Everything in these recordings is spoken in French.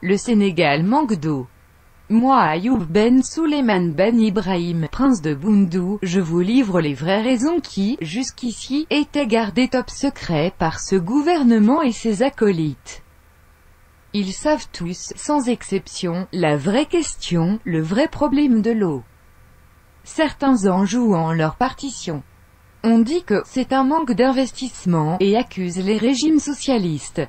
Le Sénégal manque d'eau. Moi Ayoub Ben Souleymane Ben Ibrahim, prince de Boundou, je vous livre les vraies raisons qui, jusqu'ici, étaient gardées top secret par ce gouvernement et ses acolytes. Ils savent tous, sans exception, la vraie question, le vrai problème de l'eau. Certains en jouant leur partition. On dit que c'est un manque d'investissement et accusent les régimes socialistes.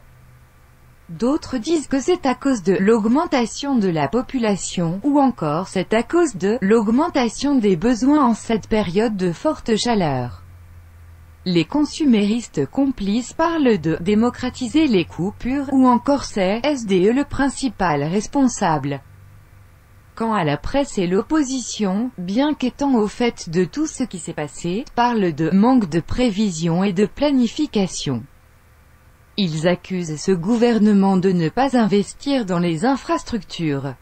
D'autres disent que c'est à cause de l'augmentation de la population, ou encore c'est à cause de l'augmentation des besoins en cette période de forte chaleur. Les consuméristes complices parlent de démocratiser les coupures, ou encore c'est SDE le principal responsable. Quant à la presse et l'opposition, bien qu'étant au fait de tout ce qui s'est passé, parlent de manque de prévision et de planification. Ils accusent ce gouvernement de ne pas investir dans les infrastructures.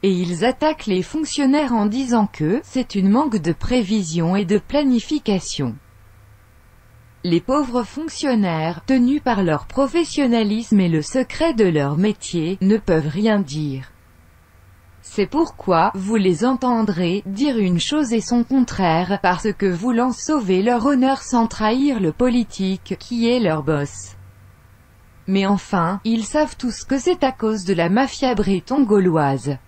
Et ils attaquent les fonctionnaires en disant que c'est une manque de prévision et de planification. Les pauvres fonctionnaires, tenus par leur professionnalisme et le secret de leur métier, ne peuvent rien dire. C'est pourquoi, vous les entendrez dire une chose et son contraire, parce que voulant sauver leur honneur sans trahir le politique, qui est leur boss. Mais enfin, ils savent tous que c'est à cause de la mafia breton-gauloise.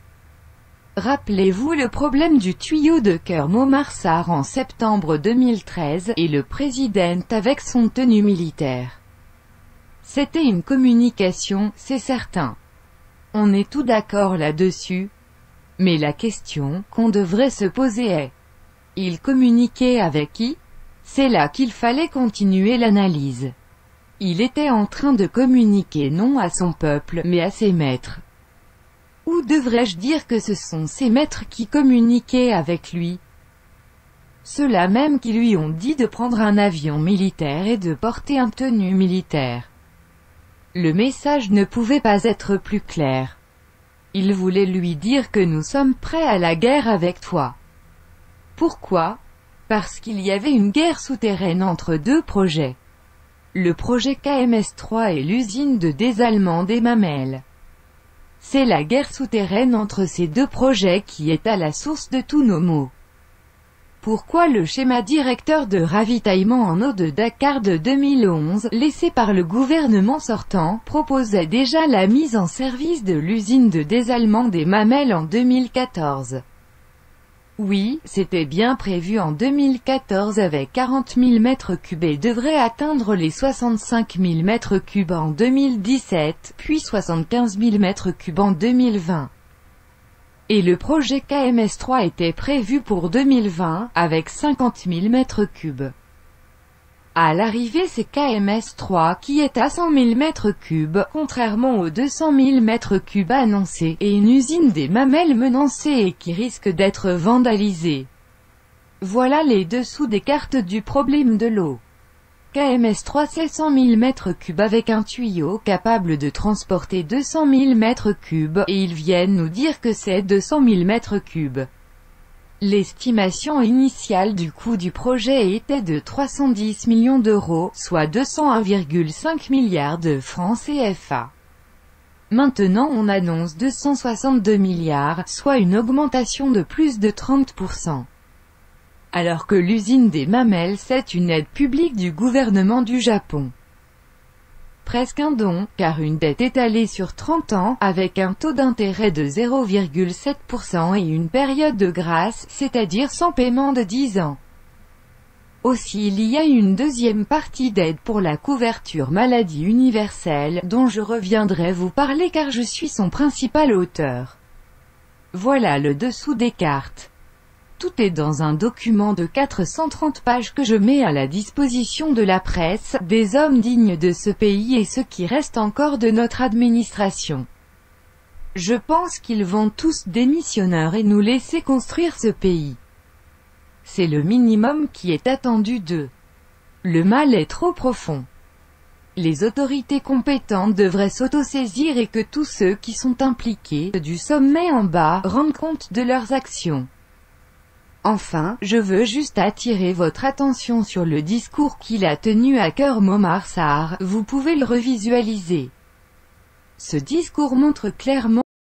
Rappelez-vous le problème du tuyau de Keur-Montmarsart en septembre 2013, et le président avec son tenue militaire. C'était une communication, c'est certain. On est tout d'accord là-dessus. Mais la question qu'on devrait se poser est: il communiquait avec qui? C'est là qu'il fallait continuer l'analyse. Il était en train de communiquer non à son peuple, mais à ses maîtres. Ou devrais-je dire que ce sont ses maîtres qui communiquaient avec lui? Ceux-là même qui lui ont dit de prendre un avion militaire et de porter un tenue militaire. Le message ne pouvait pas être plus clair. Il voulait lui dire que nous sommes prêts à la guerre avec toi. Pourquoi? Parce qu'il y avait une guerre souterraine entre deux projets. Le projet KMS3 et l'usine de désalement des Mamelles. C'est la guerre souterraine entre ces deux projets qui est à la source de tous nos maux. Pourquoi le schéma directeur de ravitaillement en eau de Dakar de 2011, laissé par le gouvernement sortant, proposait déjà la mise en service de l'usine de désalement des Mamelles en 2014? Oui, c'était bien prévu en 2014 avec 40 000 m3 et devrait atteindre les 65 000 m3 en 2017, puis 75 000 m3 en 2020. Et le projet KMS3 était prévu pour 2020, avec 50 000 m3. À l'arrivée c'est KMS3 qui est à 100 000 m3, contrairement aux 200 000 m3 annoncés, et une usine des Mamelles menacée et qui risque d'être vandalisée. Voilà les dessous des cartes du problème de l'eau. KMS3 c'est 100 000 m3 avec un tuyau capable de transporter 200 000 m3, et ils viennent nous dire que c'est 200 000 m3. L'estimation initiale du coût du projet était de 310 millions d'euros, soit 201,5 milliards de francs CFA. Maintenant on annonce 262 milliards, soit une augmentation de plus de 30%. Alors que l'usine des Mamelles c'est une aide publique du gouvernement du Japon. Presque un don, car une dette étalée sur 30 ans, avec un taux d'intérêt de 0,7% et une période de grâce, c'est-à-dire sans paiement de 10 ans. Aussi il y a une deuxième partie d'aide pour la couverture maladie universelle, dont je reviendrai vous parler car je suis son principal auteur. Voilà le dessous des cartes. Tout est dans un document de 430 pages que je mets à la disposition de la presse, des hommes dignes de ce pays et ceux qui restent encore de notre administration. Je pense qu'ils vont tous démissionner et nous laisser construire ce pays. C'est le minimum qui est attendu d'eux. Le mal est trop profond. Les autorités compétentes devraient s'autosaisir et que tous ceux qui sont impliqués, du sommet en bas, rendent compte de leurs actions. Enfin, je veux juste attirer votre attention sur le discours qu'il a tenu à Keur-Montmarsart, vous pouvez le revisualiser. Ce discours montre clairement